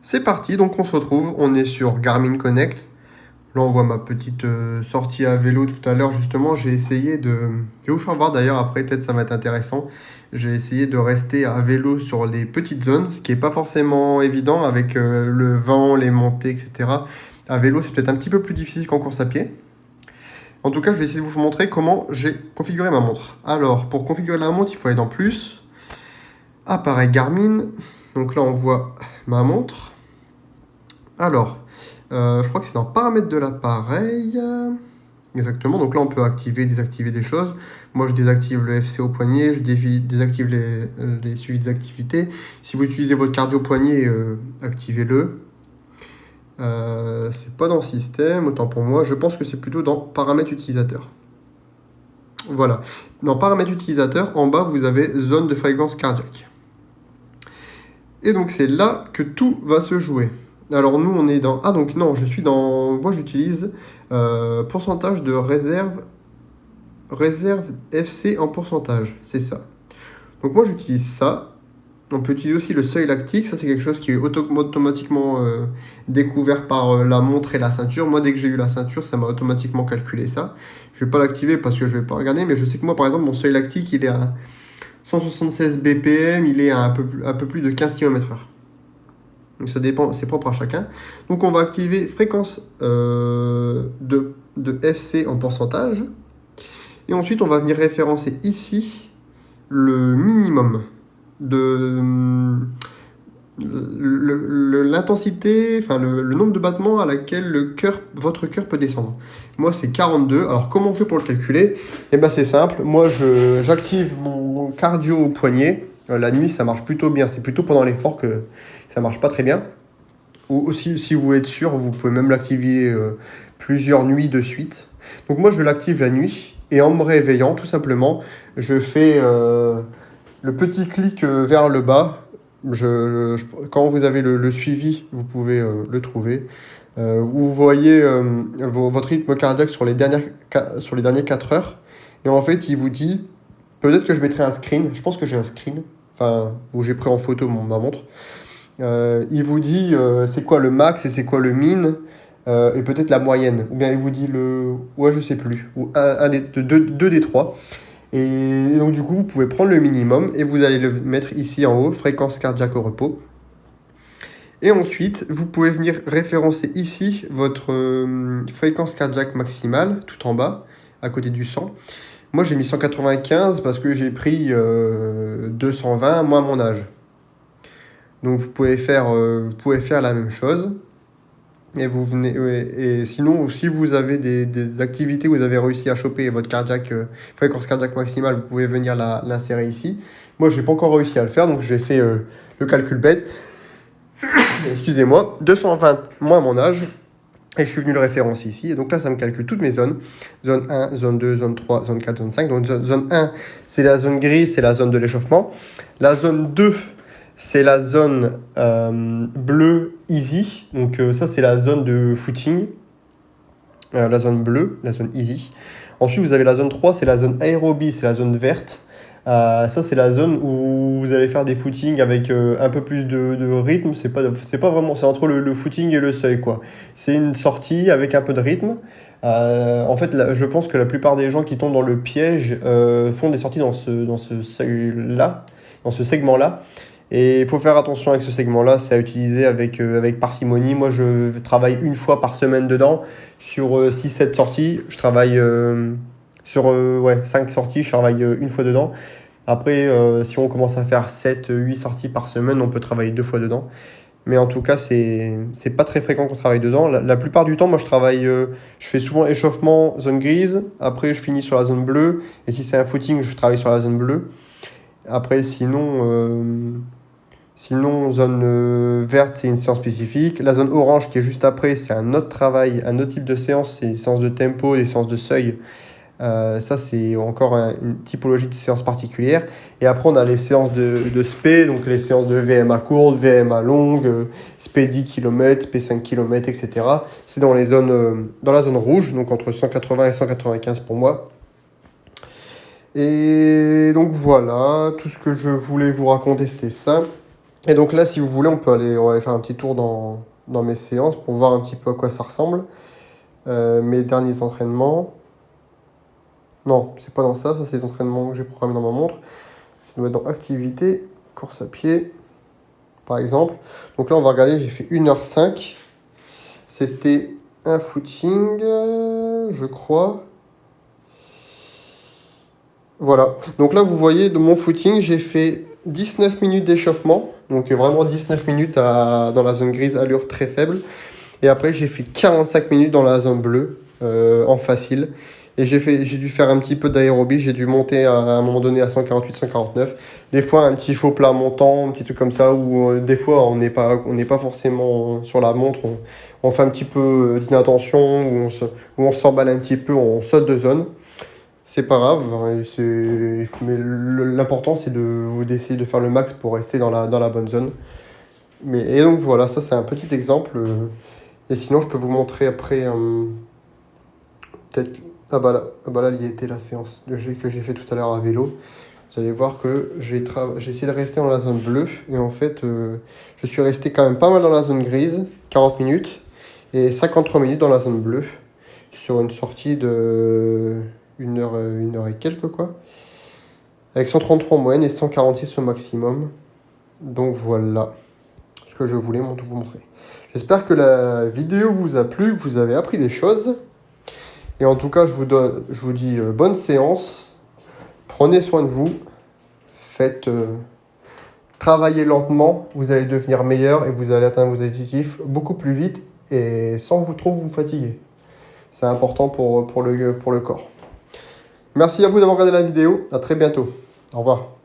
C'est parti, donc on se retrouve, on est sur Garmin Connect. Là on voit ma petite sortie à vélo tout à l'heure justement, j'ai essayé de... Je vais vous faire voir d'ailleurs après, peut-être ça va être intéressant. J'ai essayé de rester à vélo sur les petites zones, ce qui n'est pas forcément évident avec le vent, les montées, etc. À vélo c'est peut-être un petit peu plus difficile qu'en course à pied. En tout cas je vais essayer de vous montrer comment j'ai configuré ma montre. Alors pour configurer la montre il faut aller dans plus, appareil Garmin, donc là on voit ma montre. Alors, je crois que c'est dans paramètres de l'appareil. Exactement, donc là on peut activer, désactiver des choses. Moi je désactive le FC au poignet, je désactive les suivis des activités. Si vous utilisez votre cardio au poignet, activez-le. C'est pas dans système, autant pour moi. Je pense que c'est plutôt dans paramètres utilisateurs. Voilà. Dans paramètres utilisateurs, en bas vous avez zone de fréquence cardiaque. Et donc c'est là que tout va se jouer. Alors nous on est dans... Ah donc non, je suis dans... Moi j'utilise pourcentage de réserve FC en pourcentage, c'est ça. Donc moi j'utilise ça. On peut utiliser aussi le seuil lactique, ça c'est quelque chose qui est automatiquement découvert par la montre et la ceinture. Moi dès que j'ai eu la ceinture, ça m'a automatiquement calculé ça. Je vais pas l'activer parce que je vais pas regarder, mais je sais que moi par exemple mon seuil lactique il est à 176 BPM, il est à un peu plus de 15 km/h. Donc ça dépend, c'est propre à chacun. Donc on va activer fréquence de FC en pourcentage. Et ensuite on va venir référencer ici le minimum de l'intensité, enfin le nombre de battements à laquelle votre cœur peut descendre. Moi c'est 42. Alors comment on fait pour le calculer? Eh bien c'est simple. Moi j'active mon cardio au poignet. La nuit ça marche plutôt bien. C'est plutôt pendant l'effort que ça marche pas très bien. Ou aussi, si vous voulez être sûr, vous pouvez même l'activer plusieurs nuits de suite. Donc moi, je l'active la nuit et en me réveillant, tout simplement, je fais le petit clic vers le bas. Quand vous avez le suivi, vous pouvez le trouver. Vous voyez votre rythme cardiaque sur les derniers 4 heures. Et en fait, il vous dit, peut-être que je mettrai un screen. Je pense que j'ai un screen, enfin, où j'ai pris en photo ma montre. Il vous dit c'est quoi le max et c'est quoi le min et peut-être la moyenne. Ou bien il vous dit le... Ouais, je sais plus. Ou deux des trois. Et donc du coup, vous pouvez prendre le minimum et vous allez le mettre ici en haut, fréquence cardiaque au repos. Et ensuite, vous pouvez venir référencer ici votre fréquence cardiaque maximale, tout en bas, à côté du 100. Moi, j'ai mis 195 parce que j'ai pris 220 moins mon âge. Donc vous pouvez faire la même chose. Et vous venez, et sinon, si vous avez des activités où vous avez réussi à choper votre fréquence cardiaque maximale, vous pouvez venir l'insérer ici. Moi, je n'ai pas encore réussi à le faire, donc j'ai fait le calcul bête. Excusez-moi, 220 moins mon âge. Et je suis venu le référencer ici. Et donc là, ça me calcule toutes mes zones. Zone 1, zone 2, zone 3, zone 4, zone 5. Donc zone 1, c'est la zone grise, c'est la zone de l'échauffement. La zone 2, c'est la zone bleue easy. Donc ça, c'est la zone de footing. La zone bleue, la zone easy. Ensuite, vous avez la zone 3, c'est la zone aérobie, c'est la zone verte. Ça, c'est la zone où vous allez faire des footings avec un peu plus de rythme. C'est pas vraiment, c'est entre le footing et le seuil, quoi. C'est une sortie avec un peu de rythme. En fait, là, je pense que la plupart des gens qui tombent dans le piège font des sorties dans ce seuil-là, dans ce segment-là. Et il faut faire attention avec ce segment-là, c'est à utiliser avec parcimonie. Moi, je travaille une fois par semaine dedans. Sur 6-7 sorties, je travaille sur 5 sorties, je travaille une fois dedans. Après, si on commence à faire 7-8 sorties par semaine, on peut travailler 2 fois dedans. Mais en tout cas, c'est pas très fréquent qu'on travaille dedans. La plupart du temps, moi, je fais souvent échauffement, zone grise. Après, je finis sur la zone bleue. Et si c'est un footing, je travaille sur la zone bleue. Après, sinon, zone verte, c'est une séance spécifique. La zone orange qui est juste après, c'est un autre travail, un autre type de séance. C'est des séances de tempo, des séances de seuil. Ça, c'est encore une typologie de séance particulière. Et après, on a les séances de SP, donc les séances de VMA courte, VMA longue, SP 10 km, SP 5 km, etc. C'est dans la zone rouge, donc entre 180 et 195 pour moi. Et donc voilà, tout ce que je voulais vous raconter, c'était ça. Et donc là, si vous voulez, on va aller faire un petit tour dans mes séances pour voir un petit peu à quoi ça ressemble. Mes derniers entraînements. Non, c'est pas dans ça, c'est les entraînements que j'ai programmés dans ma montre. Ça doit être dans activité, course à pied, par exemple. Donc là, on va regarder, j'ai fait 1h05. C'était un footing, je crois. Voilà. Donc là, vous voyez, de mon footing, j'ai fait 19 minutes d'échauffement. Donc vraiment 19 minutes dans la zone grise, allure très faible. Et après, j'ai fait 45 minutes dans la zone bleue, en facile. Et j'ai dû faire un petit peu d'aérobie. J'ai dû monter à un moment donné à 148, 149. Des fois, un petit faux plat montant, un petit truc comme ça, où des fois, on n'est pas forcément sur la montre. On fait un petit peu d'inattention, où on s'emballe un petit peu, on saute de zone. C'est pas grave, hein, mais l'important c'est d'essayer de faire le max pour rester dans la bonne zone. Et donc voilà, ça c'est un petit exemple. Et sinon, je peux vous montrer après, peut-être. Ah bah là, il y était la séance que j'ai fait tout à l'heure à vélo. Vous allez voir que j'ai essayé de rester dans la zone bleue. Et en fait, je suis resté quand même pas mal dans la zone grise, 40 minutes, et 53 minutes dans la zone bleue, sur une sortie de une heure et quelques, quoi. Avec 133 en moyenne et 146 au maximum. Donc voilà ce que je voulais vous montrer. J'espère que la vidéo vous a plu, que vous avez appris des choses. Et en tout cas, je vous dis bonne séance. Prenez soin de vous. Faites travailler lentement. Vous allez devenir meilleur et vous allez atteindre vos objectifs beaucoup plus vite et sans trop vous fatiguer. C'est important pour le corps. Merci à vous d'avoir regardé la vidéo. À très bientôt. Au revoir.